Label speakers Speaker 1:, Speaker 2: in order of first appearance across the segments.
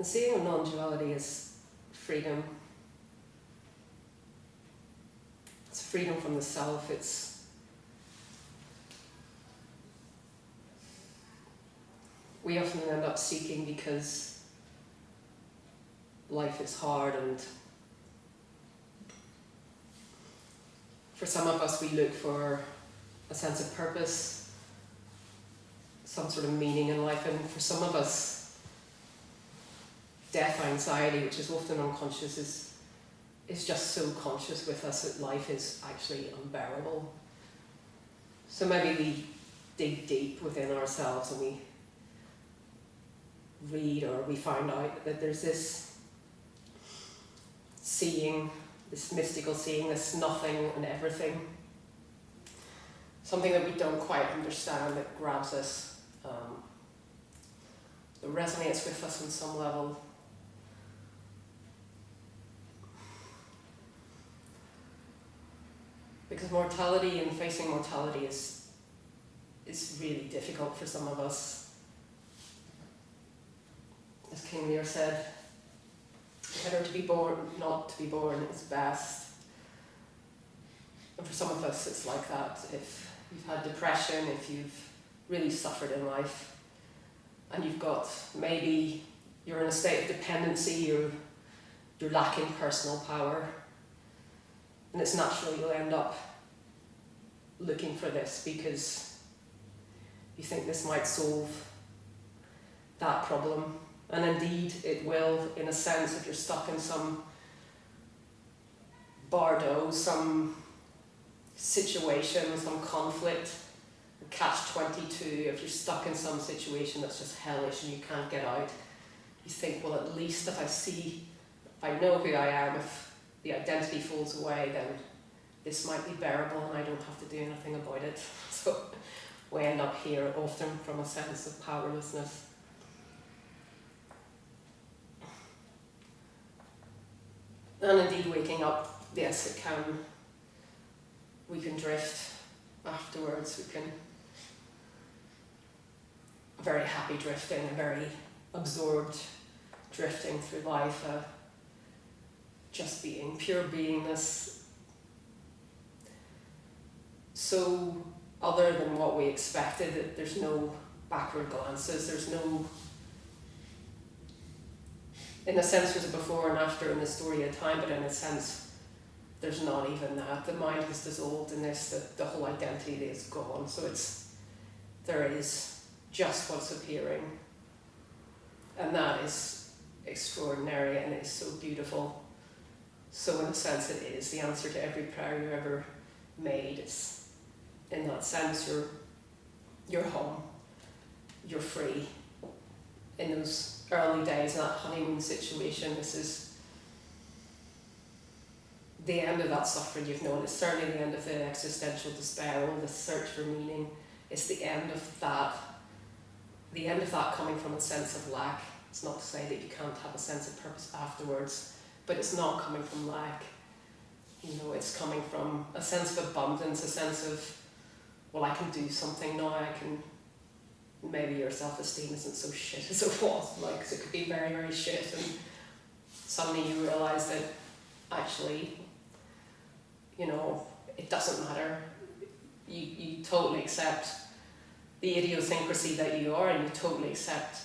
Speaker 1: And seeing non-duality is freedom. It's freedom from the self. We often end up seeking because life is hard, and for some of us we look for a sense of purpose, some sort of meaning in life, and for some of us death anxiety, which is often unconscious, is just so conscious with us that life is actually unbearable. So maybe we dig deep within ourselves and we read or we find out that there's this seeing, this mystical seeing, this nothing and everything, something that we don't quite understand that grabs us, that resonates with us on some level. Because mortality and facing mortality is really difficult for some of us. As King Lear said, better to be born, not to be born is best. And for some of us it's like that. If you've had depression, if you've really suffered in life, and maybe you're in a state of dependency, you're lacking personal power, and it's natural you'll end up looking for this because you think this might solve that problem. And indeed it will, in a sense, if you're stuck in some bardo, some situation, some conflict, catch-22, if you're stuck in some situation that's just hellish and you can't get out, you think, well, at least if I know who I am, if the identity falls away, then this might be bearable and I don't have to do anything about it. So we end up here often from a sense of powerlessness. And indeed waking up, yes, we can drift afterwards, we can, very happy drifting, a very absorbed drifting through life, just being, pure beingness, so other than what we expected, that there's no backward glances, there's no, in a sense there's a before and after in the story of time, but in a sense there's not even that. The mind has dissolved in this, the whole identity is gone, so there is just what's appearing, and that is extraordinary and it is so beautiful. So in a sense it is the answer to every prayer you ever made. It's, in that sense, you're home, you're free. In those early days, that honeymoon situation, this is the end of that suffering you've known. It's certainly the end of the existential despair, all the search for meaning. It's the end of that coming from a sense of lack. It's not to say that you can't have a sense of purpose afterwards, but it's not coming from lack. It's coming from a sense of abundance, a sense of, well, I can do something now, maybe your self-esteem isn't so shit as it was, cause it could be very, very shit, and suddenly you realise that actually, it doesn't matter. You totally accept the idiosyncrasy that you are, and you totally accept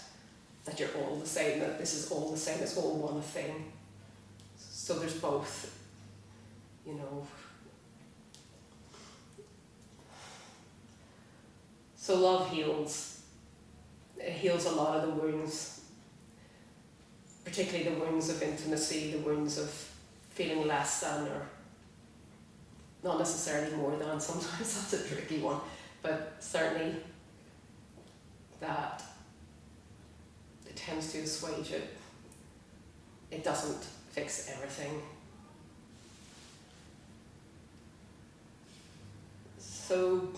Speaker 1: that you're all the same, that this is all the same, it's all one thing. So there's both, So love heals. It heals a lot of the wounds, particularly the wounds of intimacy, the wounds of feeling less than, or not necessarily more than, sometimes that's a tricky one, but certainly that it tends to assuage it. It doesn't fix everything. So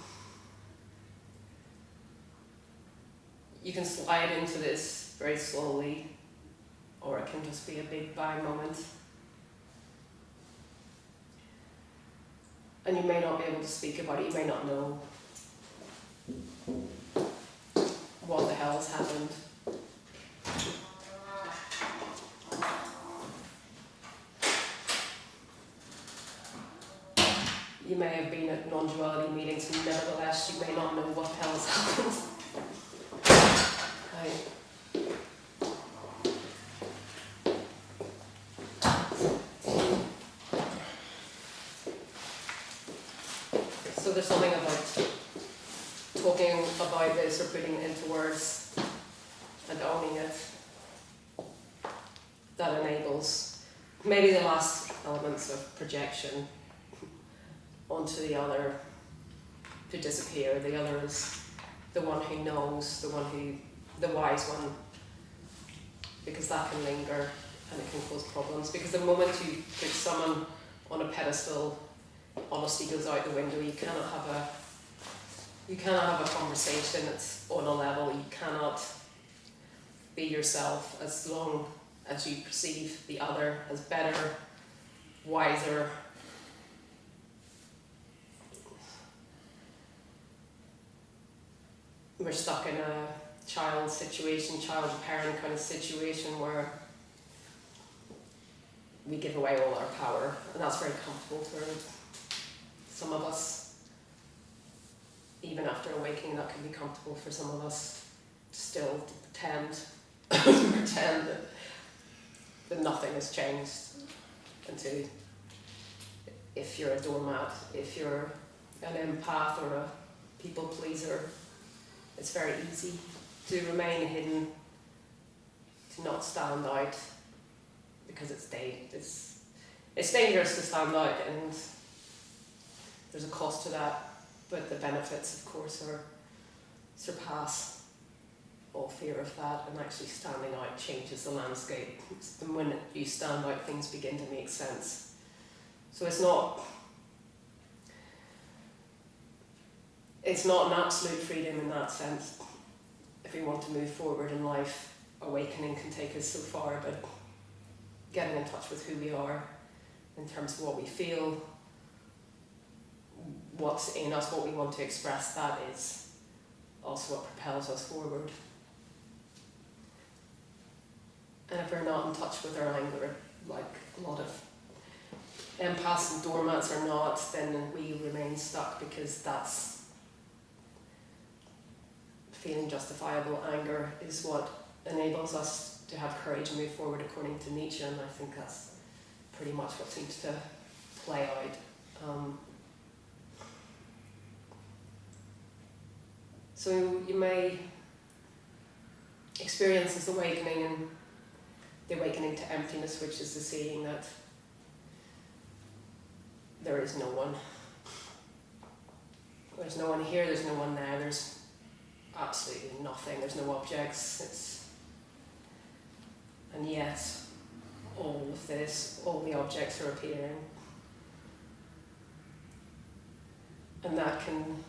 Speaker 1: you can slide into this very slowly, or it can just be a big bang moment. And you may not be able to speak about it, you may not know what the hell has happened. you may have been at non-duality meetings, and nevertheless you may not know what the hell has happened. Right. So there's something about talking about this or putting it into words and owning it that enables maybe the last elements of projection onto the other to disappear. The other is the one who knows, the wise one, because that can linger and it can cause problems. Because the moment you put someone on a pedestal, honesty goes out the window. You cannot have a conversation that's on a level. You cannot be yourself as long as you perceive the other as better, wiser. We're stuck in a child situation, child-parent kind of situation where we give away all our power, and that's very comfortable for some of us. Even after awakening, that can be comfortable for some of us still to pretend that nothing has changed. And if you're a doormat, if you're an empath or a people pleaser, it's very easy to remain hidden, to not stand out, because it's dangerous to stand out, and there's a cost to that. But the benefits, of course, surpass all fear of that, and actually standing out changes the landscape. And when you stand out, things begin to make sense. So it's not an absolute freedom in that sense. If we want to move forward in life, awakening can take us so far, but getting in touch with who we are in terms of what we feel, what's in us, what we want to express, that is also what propels us forward. And if we're not in touch with our anger, like a lot of empaths and doormats are not, then we remain stuck, because that's feeling justifiable. Anger is what enables us to have courage and move forward, according to Nietzsche, and I think that's pretty much what seems to play out. So you may experience this awakening, and the awakening to emptiness, which is the seeing that there is no one. There's no one here, there's no one there, there's absolutely nothing, there's no objects. And yet, all of this, all the objects are appearing. And that can,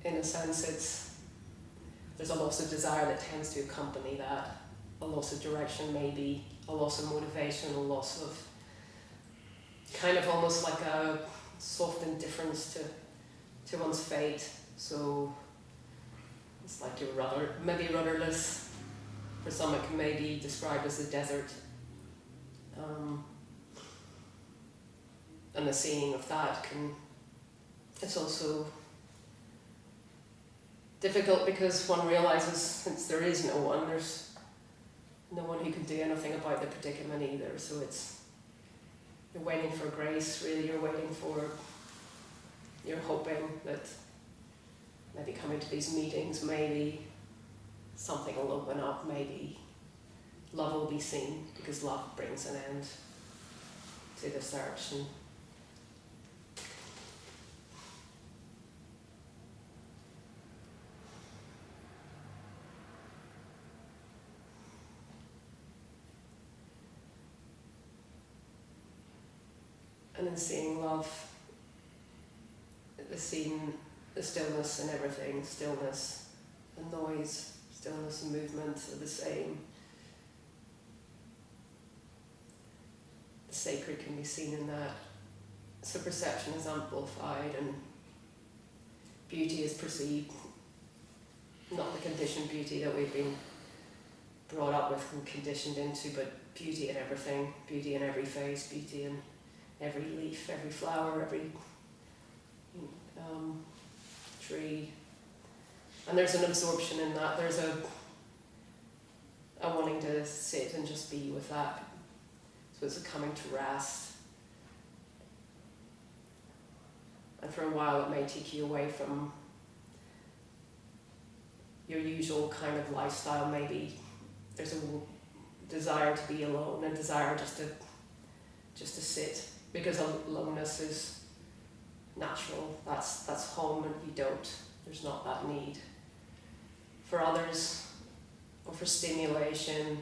Speaker 1: in a sense, there's a loss of desire that tends to accompany that. A loss of direction, maybe, a loss of motivation, a loss of kind of almost like a soft indifference to one's fate. So it's like you're maybe rudderless. For some, it can maybe be described as a desert. And the seeing of that it's also difficult, because one realizes, since there is no one, there's no one who can do anything about the predicament either. So you're waiting for grace, really. You're hoping that maybe coming to these meetings, maybe something will open up, maybe love will be seen, because love brings an end to the search. And in seeing love, seeing the stillness and everything, stillness and noise, stillness and movement are the same. The sacred can be seen in that. So perception is amplified and beauty is perceived, not the conditioned beauty that we've been brought up with and conditioned into, but beauty in everything, beauty in every face, beauty in every leaf, every flower, every tree. And there's an absorption in that. There's a wanting to sit and just be with that. So it's a coming to rest. And for a while it may take you away from your usual kind of lifestyle. Maybe there's a desire to be alone, a desire just to sit, because aloneness is natural. That's home, and there's not that need. For others, or for stimulation,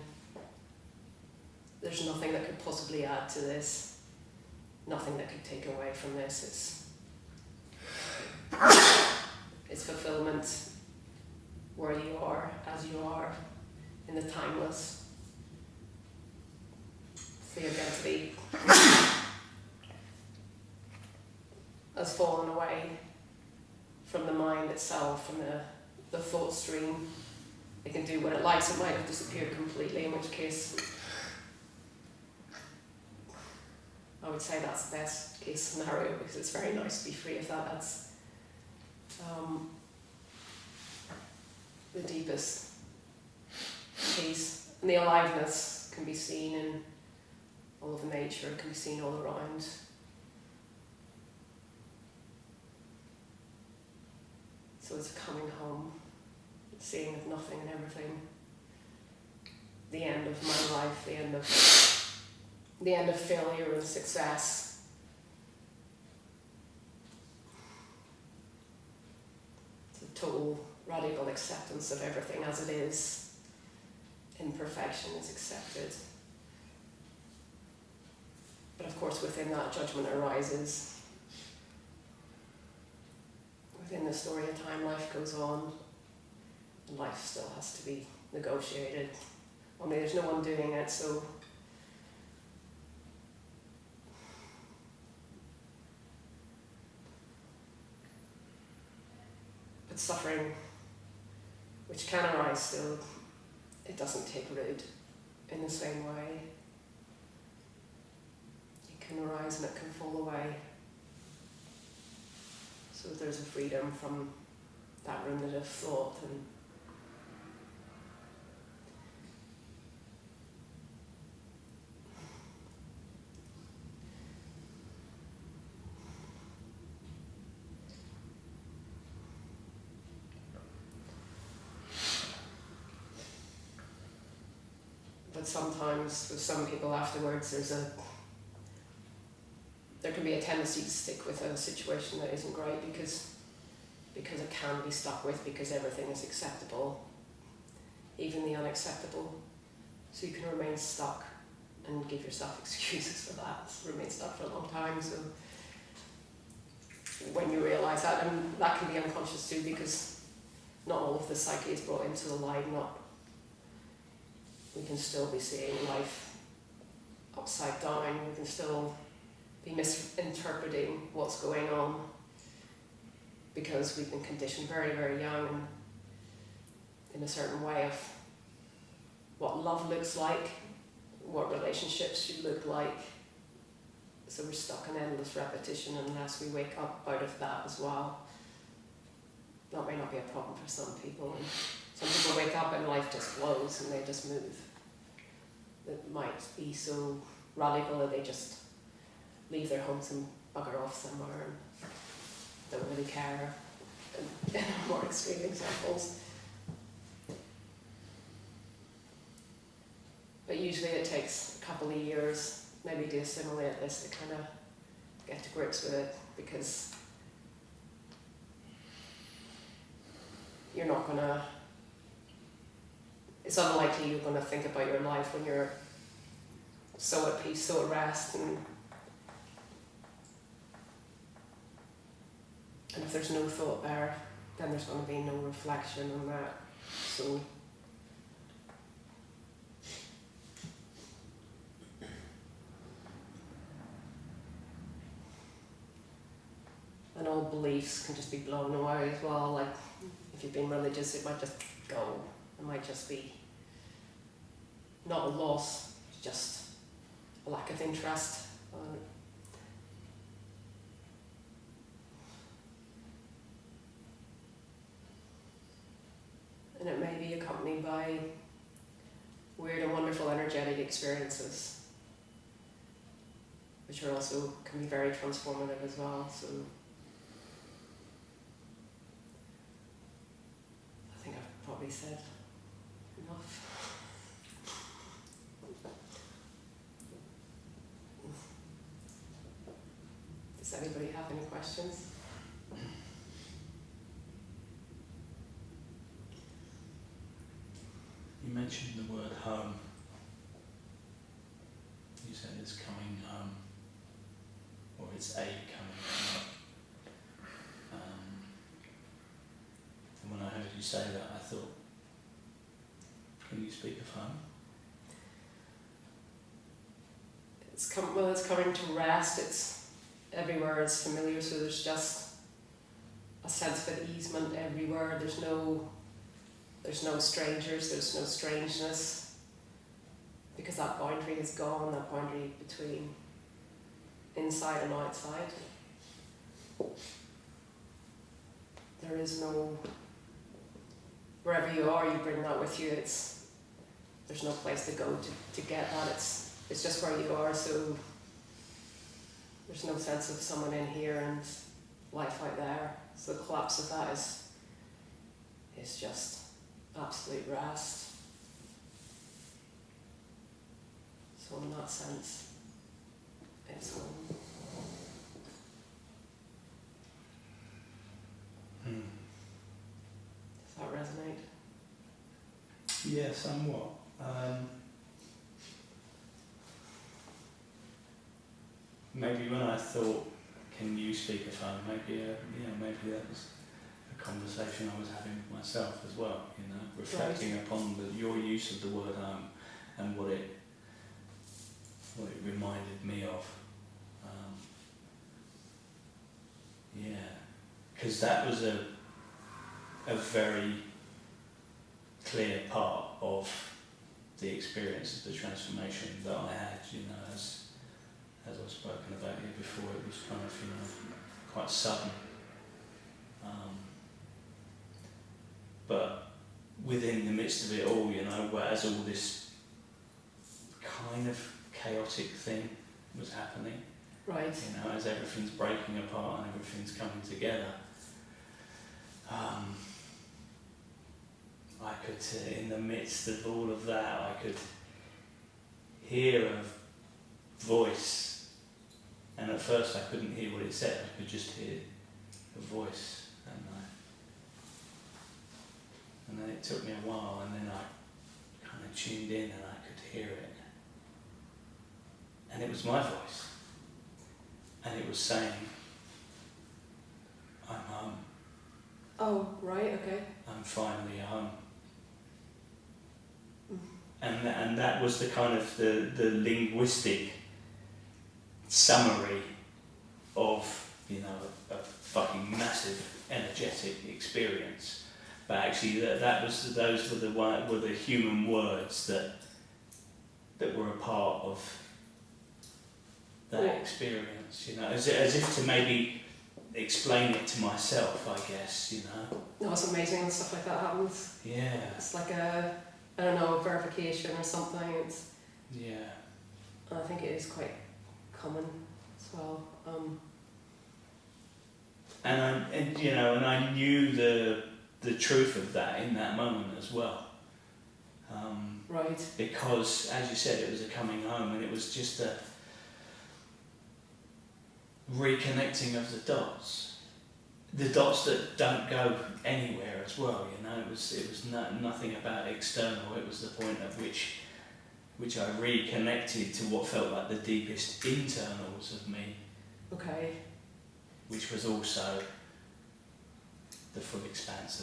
Speaker 1: there's nothing that could possibly add to this, nothing that could take away from this. It's fulfillment where you are, as you are, in the timeless. So the identity has fallen away from the mind itself, from the thought stream. It can do what it likes. It might have disappeared completely, in which case I would say that's the best case scenario, because it's very nice to be free of that. That's the deepest peace. And the aliveness can be seen in all of nature, it can be seen all around. So it's coming home, seeing of nothing and everything. The end of my life, the end of failure and success. It's a total radical acceptance of everything as it is. Imperfection is accepted. But of course within that, judgment arises. Within the story of time, life goes on, and life still has to be negotiated. Only there's no one doing it, so but suffering, which can arise still, it doesn't take root in the same way. It can arise and it can fall away. So there's a freedom from that ruminative thought, and but sometimes with some people afterwards there can be a tendency to stick with a situation that isn't great because it can be stuck with, because everything is acceptable, even the unacceptable. So you can remain stuck and give yourself excuses for that. Remain stuck for a long time. So when you realise that, and that can be unconscious too, because not all of the psyche is brought into the light. We can still be seeing life upside down. We can still be misinterpreting what's going on, because we've been conditioned very, very young and in a certain way of what love looks like, what relationships should look like. So we're stuck in endless repetition unless we wake up out of that as well. That may not be a problem for some people. And some people wake up and life just flows and they just move. It might be so radical that they just leave their homes and bugger off somewhere and don't really care. And more extreme examples. But usually it takes a couple of years, maybe to assimilate this, to kind of get to grips with it, because you're not going to, it's unlikely you're going to think about your life when you're so at peace, so at rest, and if there's no thought there, then there's going to be no reflection on that. So and all beliefs can just be blown away as well. Like if you've been religious, it might just go. It might just be not a loss, just a lack of interest. weird and wonderful energetic experiences, which are also can be very transformative as well. So I think I've probably said enough. Does anybody have any questions?
Speaker 2: You mentioned the word home. You said it's coming home, or it's a coming home. And when I heard you say that, I thought, can you speak of home?
Speaker 1: It's coming to rest. It's everywhere. It's familiar. So there's just a sense of easement everywhere. There's no strangers. There's no strangeness, because that boundary is gone. That boundary between inside and outside. There is no. Wherever you are, you bring that with you. There's no place to go to get that. It's just where you are. So there's no sense of someone in here and life out there. So the collapse of that is just absolute rest. So in that sense, it's home. Does that resonate?
Speaker 2: Yeah, somewhat. Maybe when I thought, can you speak of home, maybe that was a conversation I was having with myself as well, reflecting upon your use of the word home and what it reminded me of. Because that was a very clear part of the experience of the transformation that I had, as I've spoken about here before. It was kind of, quite sudden. But within the midst of it all, as all this kind of chaotic thing was happening,
Speaker 1: right?
Speaker 2: As everything's breaking apart and everything's coming together, I could, in the midst of all of that, I could hear a voice, and at first I couldn't hear what it said. I could just hear a voice, and then it took me a while, and then I kind of tuned in and I could hear it, and it was my voice, and it was saying, "I'm home."
Speaker 1: Oh, right, okay.
Speaker 2: I'm finally home. And that was the kind of the linguistic summary of, a fucking massive energetic experience. But actually those were the human words that were a part of that experience, as if to maybe explain it to myself, I guess,
Speaker 1: No, it's amazing when stuff like that happens.
Speaker 2: Yeah.
Speaker 1: It's like a verification or something. And I think it is quite common as well.
Speaker 2: And I knew the truth of that in that moment as well.
Speaker 1: Right.
Speaker 2: Because, as you said, it was a coming home, and it was just a reconnecting of the dots that don't go anywhere as well. It was nothing about external. It was the point at which I reconnected to what felt like the deepest internals of me.
Speaker 1: Okay.
Speaker 2: Which was also the full expanse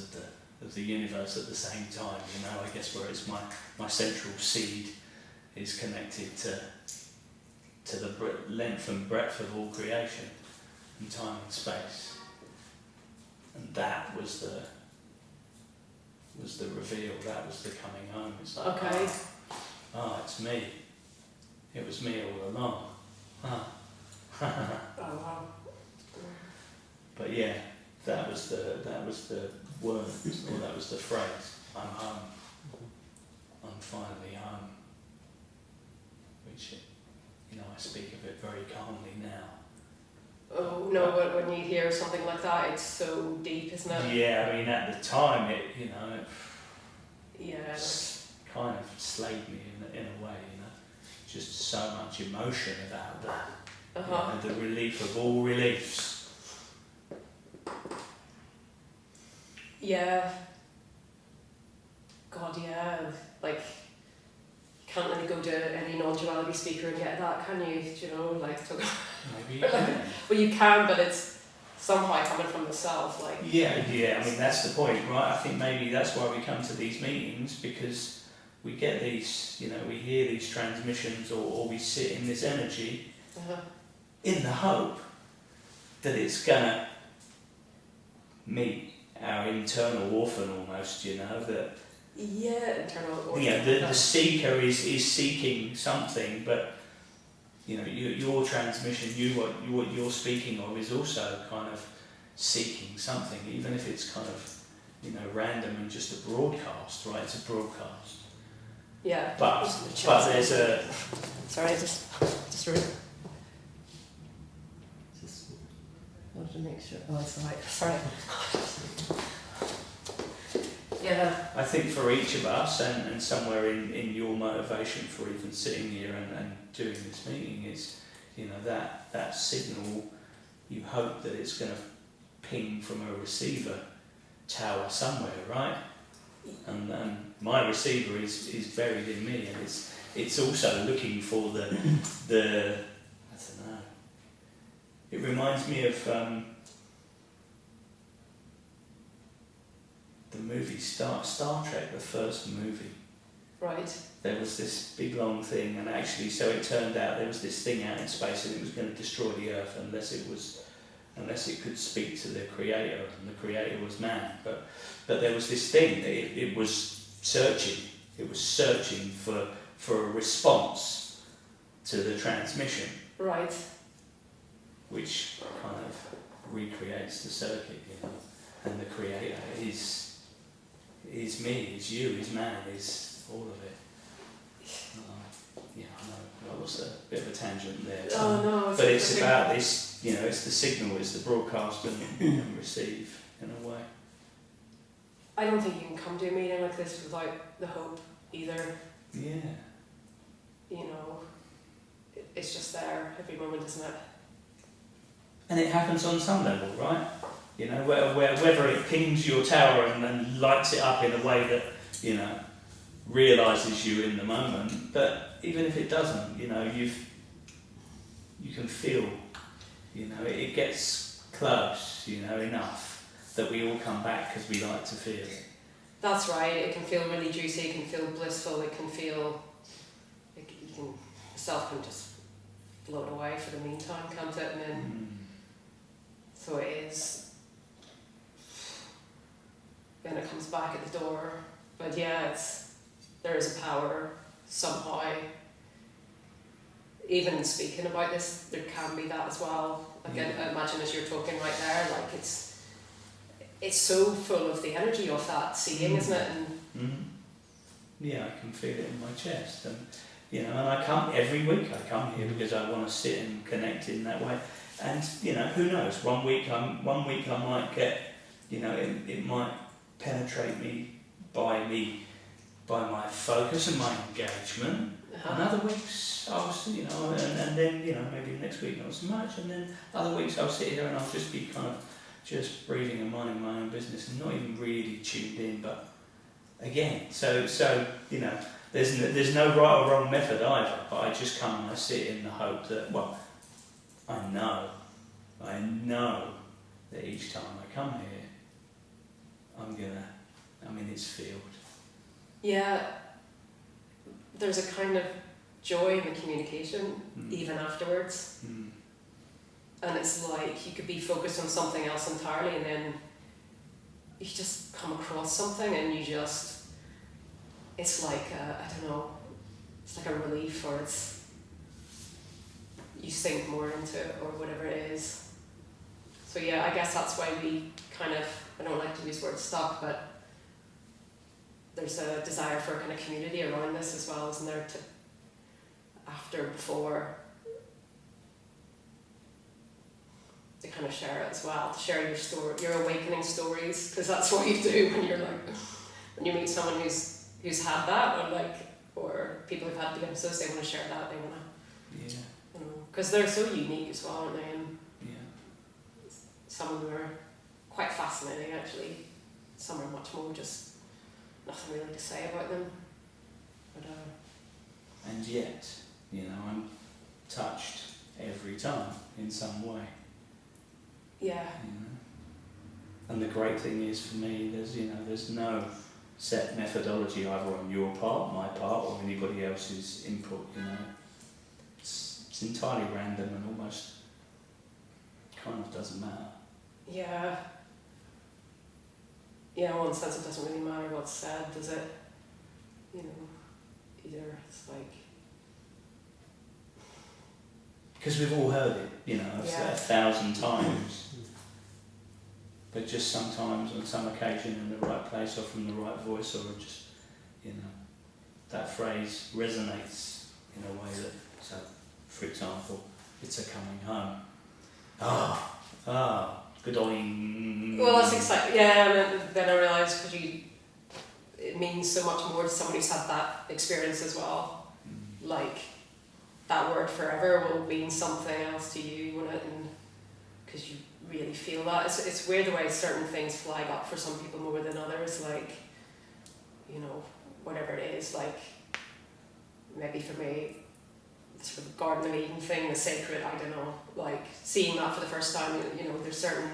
Speaker 2: of the universe at the same time. I guess where it's my central seed is connected to the length and breadth of all creation and time and space, and that was the reveal. That was the coming home. It's like,
Speaker 1: okay.
Speaker 2: It's me. It was me all along.
Speaker 1: Oh wow.
Speaker 2: But yeah, that was the word, or that was the phrase. I'm home. I'm finally home. Which, you know, I speak of it very calmly now.
Speaker 1: Oh no, when you hear something like that, it's so deep, isn't it?
Speaker 2: Yeah, I mean, at the time, it, you know,
Speaker 1: Yeah.
Speaker 2: kind of slayed me in a way, you know. Just so much emotion about that.
Speaker 1: Uh-huh.
Speaker 2: You know, the relief of all reliefs.
Speaker 1: Yeah. God, yeah. Like, you can't really go to any non-duality speaker and get that, can you? Do you know, like,
Speaker 2: Maybe you can.
Speaker 1: well, you can, but it's somehow coming from the self, like.
Speaker 2: Yeah, I mean, that's the point, right? I think maybe that's why we come to these meetings, because we get these, you know, we hear these transmissions, or we sit in this energy in the hope that it's gonna meet our internal orphan almost, you know, that
Speaker 1: internal orphan.
Speaker 2: you know, the seeker is seeking something, but you know, your transmission, what you're speaking of is also kind of seeking something, even if it's kind of, you know, random and just a broadcast, right? It's a broadcast.
Speaker 1: Yeah.
Speaker 2: But there's a...
Speaker 1: Sorry, just wanted to make sure. Oh, it's alright. Sorry. Yeah.
Speaker 2: I think for each of us, and somewhere in your motivation for even sitting here and doing this meeting is, you know, that signal, you hope that it's going to ping from a receiver tower somewhere, right? And my receiver is buried in me, and it's also looking for the I don't know. It reminds me of the movie Star Trek, the first movie.
Speaker 1: Right.
Speaker 2: There was this big long thing, and actually, so it turned out there was this thing out in space, and it was going to destroy the Earth unless it could speak to the Creator, and the Creator was man. But there was this thing that it was searching. It was searching for a response to the transmission.
Speaker 1: Right.
Speaker 2: Which kind of recreates the circuit, you know. And the Creator is me, is you, is man, is all of it. Yeah, I know, that was a bit of a tangent there.
Speaker 1: Oh no.
Speaker 2: But it's about this, you know, it's the signal, it's the broadcast and receive, in a way.
Speaker 1: I don't think you can come to a meeting like this without the hope either.
Speaker 2: Yeah.
Speaker 1: You know, it's just there every moment, isn't it?
Speaker 2: And it happens on some level, right? You know, whether it pings your tower and lights it up in a way that, you know, realises you in the moment, but even if it doesn't, you know, you can feel, you know, it gets close, you know, enough that we all come back because we like to feel it.
Speaker 1: That's right. It can feel really juicy. It can feel blissful. It can feel, the self can just float away for the meantime, can't it? And then, so it is. Then it comes back at the door. But yeah, there is a power somehow. Even speaking about this, there can be that as well. Like I imagine as you're talking right there, like it's so full of the energy of that seeing, isn't it? And
Speaker 2: yeah, I can feel it in my chest, and you know, and I come every week. I come here because I want to sit and connect in that way. And you know, who knows? One week I might get, you know, it might penetrate me by my focus and my engagement. And other weeks I'll, you know, and then, you know, maybe next week not so much, and then other weeks I'll sit here and I'll just be kind of just breathing and minding my own business and not even really tuned in. But again, so you know, there's no right or wrong method either. But I just come and I sit in the hope that, well, I know that each time I come here, I'm in its field.
Speaker 1: yeah, there's a kind of joy in the communication, even afterwards. And it's like you could be focused on something else entirely, and then you just come across something, and it's like I don't know, it's like a relief, or you sink more into it, or whatever it is. So yeah, I guess that's why we kind of, I don't like to use the word stuck, but there's a desire for a kind of community around this as well, isn't there? To after, before, to kind of share it as well, to share your story, your awakening stories, because that's what you do when you're like, when you meet someone who's had that, or people who've had the episodes, they want to share that, they want to, because they're so unique as well, aren't they? And some of them are quite fascinating actually. Some are much more just nothing really to say about them. But,
Speaker 2: and yet, I'm touched every time in some way.
Speaker 1: Yeah.
Speaker 2: And the great thing is for me, there's no set methodology either on your part, my part, or anybody else's input. It's entirely random and almost kind of doesn't matter.
Speaker 1: Yeah. Yeah, in one sense it doesn't really matter what's said, does it? Either it's like...
Speaker 2: Because we've all heard it, 1,000 times. But just sometimes, on some occasion, in the right place or from the right voice, or just, that phrase resonates in a way that, so, for example, it's a coming home. Good oing.
Speaker 1: Well, that's exciting. Yeah, and then I realised it means so much more to someone who's had that experience as well. Like, that word forever will mean something else to you, won't it? And because you really feel that. It's weird the way certain things flag up for some people more than others. Like, whatever it is. Like, maybe for me, the sort of Garden of Eden thing, the sacred. I don't know. Like seeing that for the first time. There's certain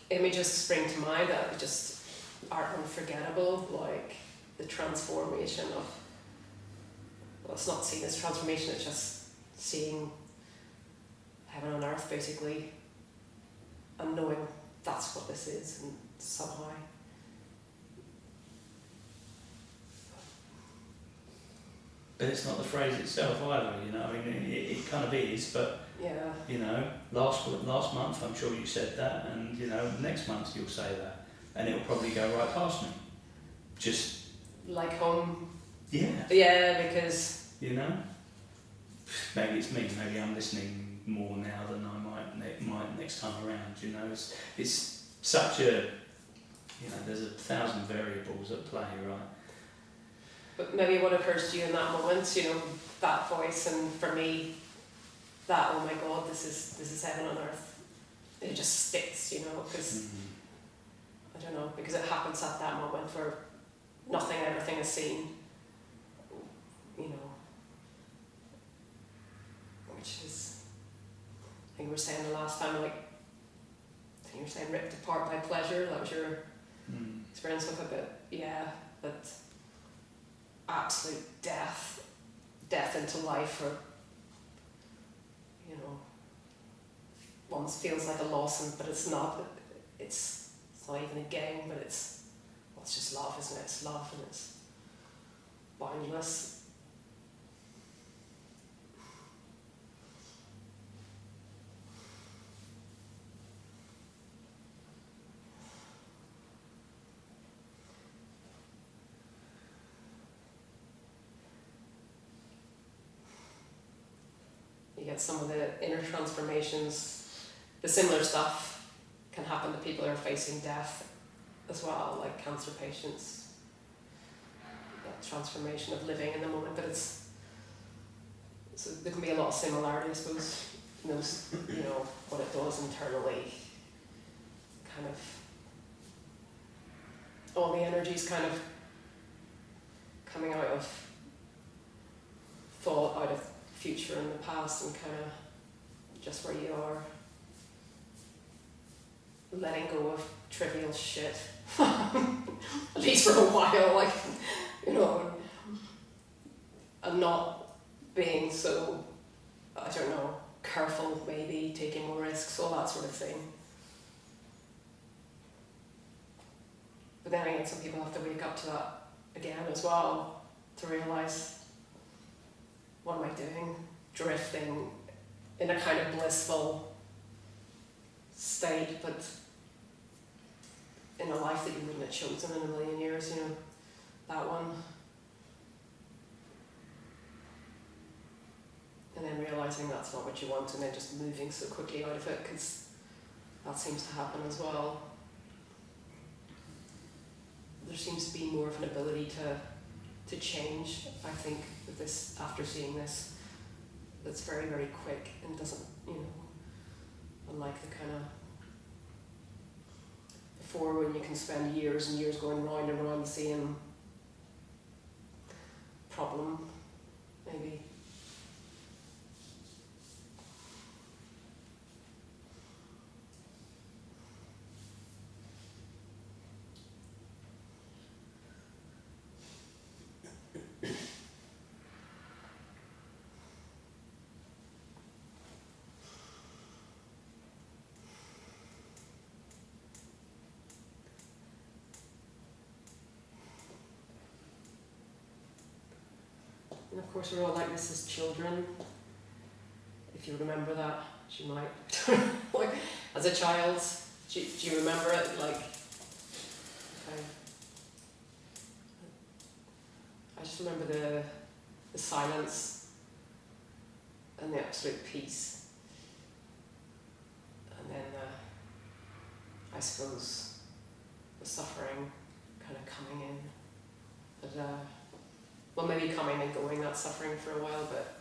Speaker 1: images spring to mind that just are unforgettable. Like the transformation of. Well, it's not seen as transformation, it's just seeing heaven on earth, basically, and knowing that's what this is, and somehow.
Speaker 2: But it's not the phrase itself either, it kind of is, but,
Speaker 1: yeah.
Speaker 2: Last month I'm sure you said that, and, next month you'll say that, and it'll probably go right past me. Just...
Speaker 1: Like home.
Speaker 2: Yeah.
Speaker 1: Yeah, because...
Speaker 2: Maybe it's me, maybe I'm listening more now than I might next time around, It's such a... there's 1,000 variables at play, right?
Speaker 1: But maybe what occurs to you in that moment, that voice, and for me, that, oh my God, this is heaven on earth. It just sticks, because... I don't know, because it happens at that moment where nothing, everything is seen. Which is, I think we were saying the last time, you were saying ripped apart by pleasure, that was your experience of it, but yeah, but absolute death into life, or, one feels like a loss, but it's not, it's not even a game, but it's just love, isn't it? It's love, and it's boundless. You get some of the inner transformations, the similar stuff can happen to people who are facing death as well, like cancer patients. That transformation of living in the moment, but so there can be a lot of similarity, I suppose, what it does internally, kind of, all the energies kind of coming out of thought, out of future and the past, and kind of just where you are, letting go of trivial shit, at least for a while, and not being so, I don't know, careful, maybe taking more risks, all that sort of thing. But then again, some people have to wake up to that again as well, to realise, what am I doing? Drifting in a kind of blissful state, but in a life that you wouldn't have chosen in a million years, you know, that one. And then realising that's not what you want and then just moving so quickly out of it, because that seems to happen as well. There seems to be more of an ability to change, I think, with this, after seeing this, that's very, very quick and doesn't, you know, unlike the kind of before, when you can spend years and years going round and round the same problem, maybe. And of course we're all like this as children. If you remember that, which you might. Like, as a child, do you remember it? Like, okay. I just remember the silence and the absolute peace. And then, I suppose, the suffering kind of coming in. But, well, maybe coming and going, that suffering for a while, but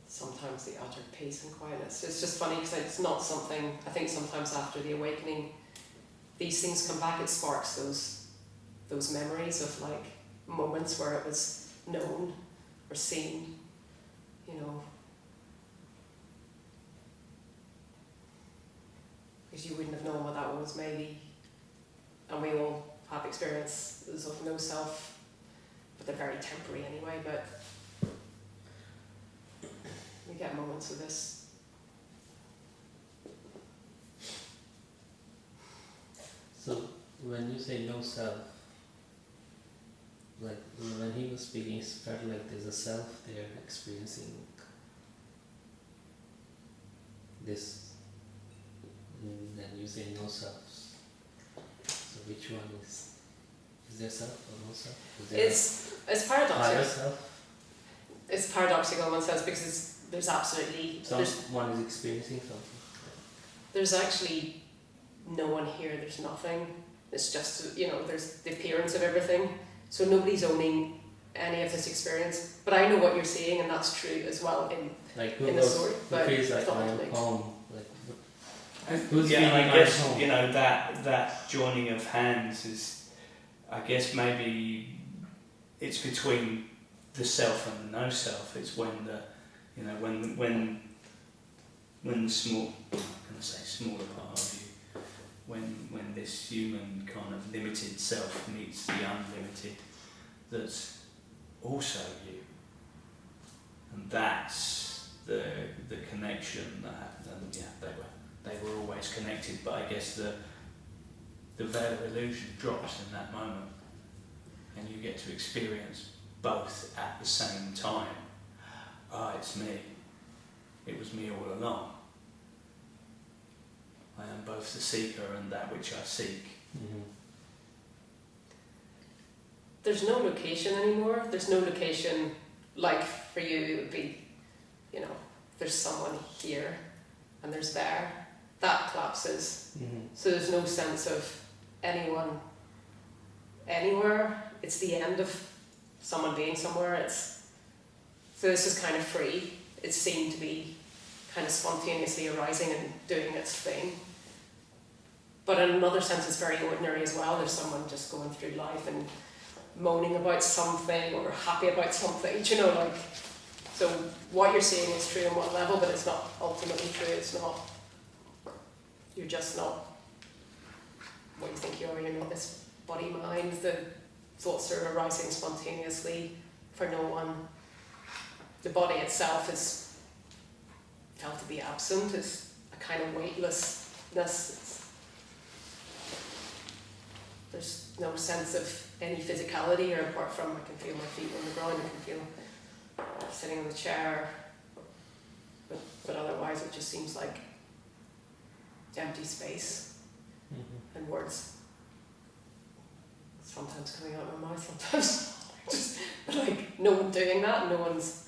Speaker 1: sometimes the utter peace and quietness. It's just funny because it's not something, I think sometimes after the awakening, these things come back, it sparks those memories of like moments where it was known or seen, you know. Because you wouldn't have known what that was maybe. And we all have experiences of no self, but they're very temporary anyway, but we get moments of this.
Speaker 3: So when you say no self, like when he was speaking, it felt like there's a self there experiencing this, and then you say no selves. So which one is there self or no self?
Speaker 1: It's
Speaker 3: higher
Speaker 1: paradoxical.
Speaker 3: self?
Speaker 1: It's paradoxical in one sense because there's absolutely
Speaker 3: Someone is experiencing something.
Speaker 1: there's actually no one here. There's nothing. It's just, you know, there's the appearance of everything. So nobody's owning any of this experience. But I know what you're saying, and that's true as well in the story. But
Speaker 3: feels like
Speaker 1: it's not
Speaker 3: I'm
Speaker 1: like
Speaker 3: home? Like, who's
Speaker 2: Yeah, and
Speaker 3: feeling
Speaker 2: I
Speaker 3: I'm
Speaker 2: guess
Speaker 3: home?
Speaker 2: you know that joining of hands is, I guess maybe it's between the self and the no self. It's when the, you know, when the small, I'm gonna say smaller part of you, when this human kind of limited self meets the unlimited, that's also you, and that's the connection that happened. And yeah, they were always connected, but I guess the veil of illusion drops in that moment, and you get to experience both at the same time. Ah, it's me. It was me all along. I am both the seeker and that which I seek.
Speaker 3: Mm-hmm.
Speaker 1: there's no location anymore. There's no location like for you. It would be, you know, there's someone here and there's there. That collapses.
Speaker 3: Mm-hmm.
Speaker 1: So there's no sense of anyone anywhere. It's the end of someone being somewhere. So this is kind of free. It seemed to be kind of spontaneously arising and doing its thing. But in another sense, it's very ordinary as well. There's someone just going through life and moaning about something or happy about something, you know, like, so what you're saying is true on one level, but it's not ultimately true. It's not, you're just not what you think you are. You're not this body mind. The thoughts are arising spontaneously for no one. The body itself is felt to be absent. It's a kind of weightlessness. There's no sense of any physicality, or apart from I can feel my feet on the ground, I can feel sitting in the chair, but otherwise it just seems like empty space. and words sometimes coming out of my mouth, sometimes just like no one doing that, no one's.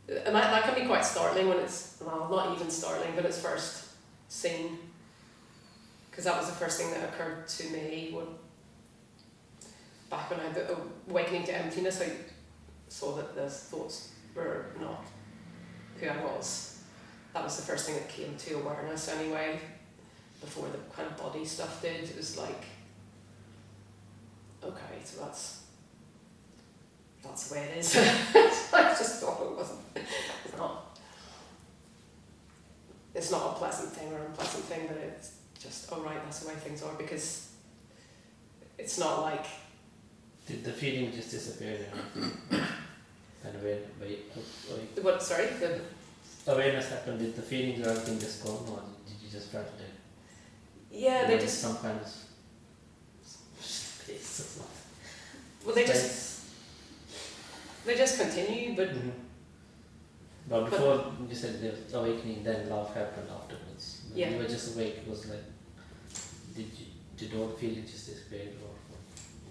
Speaker 1: And that can be quite startling when it's, well, not even startling, when it's first seen. Because that was the first thing that occurred to me back when I had the awakening to emptiness. I saw that those thoughts were not who I was. That was the first thing that came to awareness anyway, before the kind of body stuff did. It was like, okay, so that's the way it is. I just thought it wasn't. It's not a pleasant thing or unpleasant thing, but it's just, oh right, that's the way things are, because it's not like.
Speaker 3: Did the feeling just disappear then? And
Speaker 1: What? Sorry. The
Speaker 3: awareness happened. Did the feelings or everything just go, or did you just try to?
Speaker 1: Yeah, they just.
Speaker 3: Some kind of space.
Speaker 1: Well, they just continue, but.
Speaker 3: But before you said there was awakening, then love happened afterwards. When
Speaker 1: Yeah.
Speaker 3: you were just awake, it was like, did all the feelings just disappear, or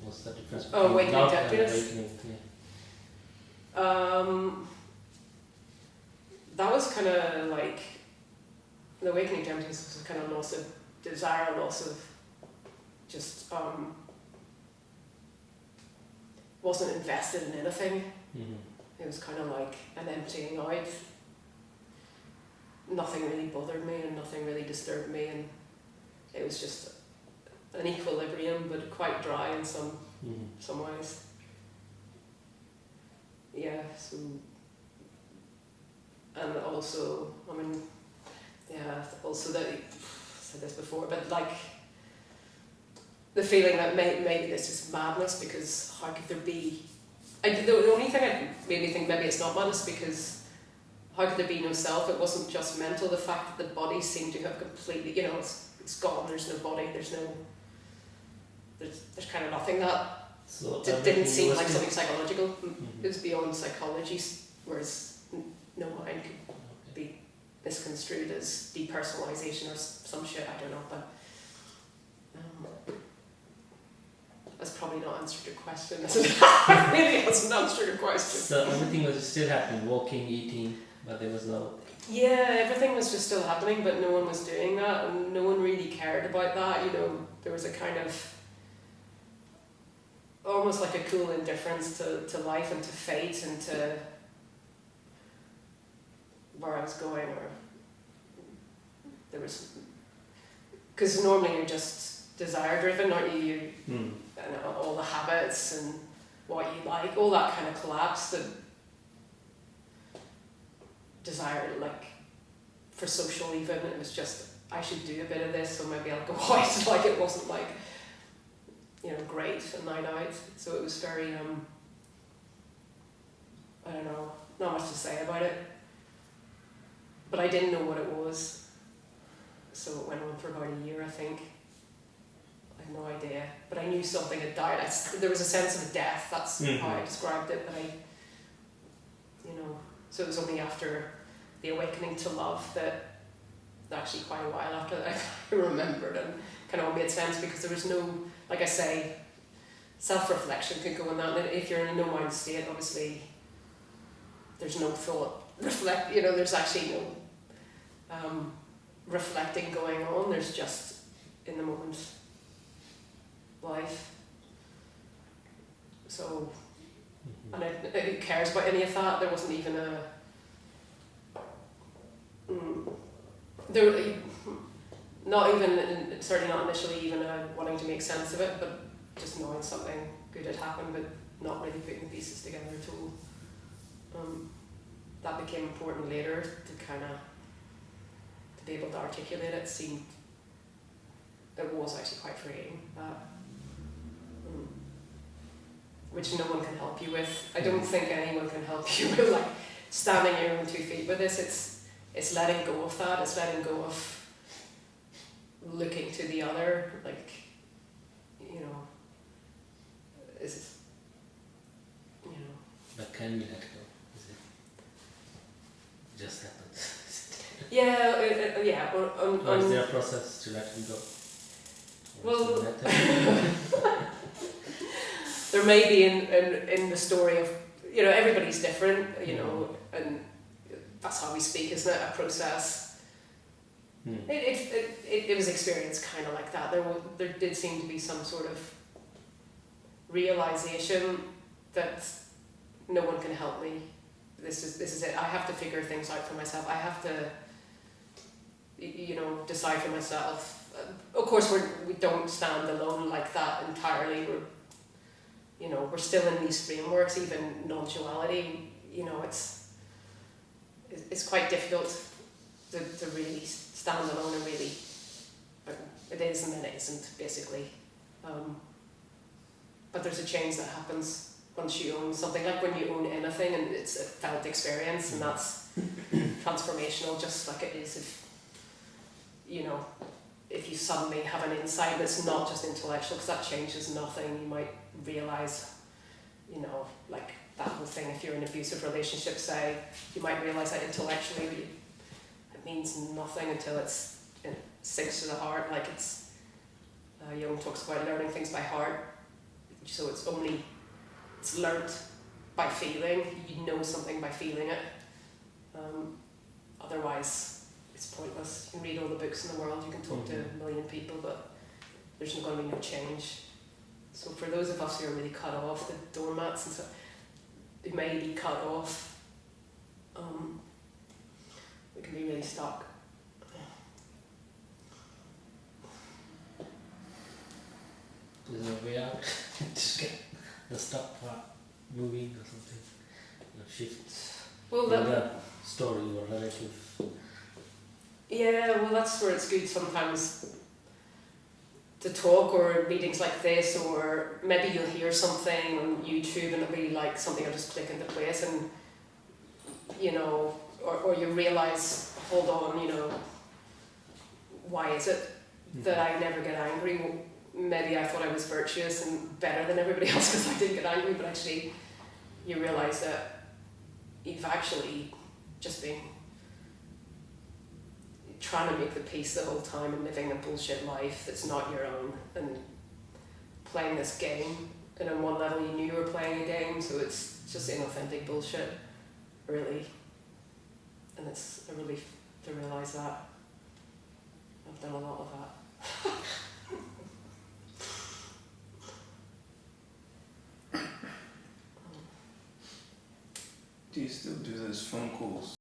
Speaker 3: what's the difference between
Speaker 1: awakening
Speaker 3: love
Speaker 1: to
Speaker 3: and
Speaker 1: emptiness?
Speaker 3: awakening?
Speaker 1: That was kind of like the awakening to emptiness was kind of loss of desire, loss of just wasn't invested in anything. It was kind of like an emptying out. Nothing really bothered me and nothing really disturbed me, and it was just an equilibrium, but quite dry in some ways. Yeah, so, and also, I mean, yeah, also that, I said this before, but like, the feeling that maybe this is madness, because how could there be, the only thing that made me think maybe it's not madness, because how could there be no self? It wasn't just mental, the fact that the body seemed to have completely, it's gone, there's no body, there's kind of nothing that it didn't seem like something psychological. It was beyond psychology, whereas no mind could be misconstrued as depersonalization or some shit, I don't know, but that's probably not answered your question. It really hasn't answered your question.
Speaker 3: So everything was still happening, walking, eating, but there was no...
Speaker 1: Yeah, everything was just still happening, but no one was doing that, and no one really cared about that. There was a kind of almost like a cool indifference to life and to fate and to where I was going, or there was, because normally you're just desire driven, aren't you? And all the habits and what you like, all that kind of collapse, the desire, like for social even, it was just, I should do a bit of this, so maybe I'll go out. Like, it wasn't like, great a night out. So it was very, I don't know, not much to say about it. But I didn't know what it was. So it went on for about a year, I think. I have no idea. But I knew something had died. There was a sense of death, that's how I described it. But so it was only after the awakening to love that actually quite a while after that I remembered and kind of all made sense, because there was no, like I say, self-reflection could go in that. And if you're in a no-mind state, obviously there's no thought, there's actually no reflecting going on. There's just in the moment life. So, and who cares about any of that? There wasn't even certainly not initially even wanting to make sense of it, but just knowing something good had happened, but not really putting the pieces together at all. That became important later to be able to articulate it. It was actually quite freeing, which no one can help you with. I don't think anyone can help you with, like, standing on your own 2 feet with this. It's letting go of that. It's letting go of looking to the other, like,
Speaker 3: But can we let go? Is it just happens?
Speaker 1: Yeah, yeah,
Speaker 3: Or is there a process to let him go? Or
Speaker 1: Well-
Speaker 3: is it
Speaker 1: there may be in the story of, you know, everybody's different, you know, and that's how we speak, isn't it? A process. It was experienced kind of like that. There did seem to be some sort of realization that no one can help me. This is it. I have to figure things out for myself. I have to, you know, decide for myself. Of course, we don't stand alone like that entirely. We're still in these frameworks, even non-duality. You know, it's quite difficult to really stand alone and really. It is and then it isn't, basically. But there's a change that happens once you own something, like when you own anything and it's a felt experience, and that's transformational, just like it is if you suddenly have an insight that's not just intellectual, because that changes nothing. You might realise, like that whole thing, if you're in an abusive relationship, say, you might realise that intellectually it means nothing until it sinks to the heart. Like Jung talks about learning things by heart, so it's learnt by feeling. You know something by feeling it. Otherwise, it's pointless. You can read all the books in the world, you can talk to a million people, but there's going to be no change. So for those of us who are really cut off, the doormats and stuff, who may be cut off, we can be really stuck.
Speaker 3: Is there a way out? Just get the stuck part moving or something? Shift
Speaker 1: Well,
Speaker 3: the story or narrative.
Speaker 1: Yeah, well, that's where it's good sometimes to talk, or meetings like this, or maybe you'll hear something on YouTube and it'll be like something will just click into place, and or you realise, hold on, why is it that I never get angry? Well, maybe I thought I was virtuous and better than everybody else because I didn't get angry, but actually you realise that you've actually just been trying to make the peace the whole time and living a bullshit life that's not your own, and playing this game, and on one level you knew you were playing a game, so it's just inauthentic bullshit, really. And it's a relief to realise that. I've done a lot of that.
Speaker 2: Do you still do those phone calls?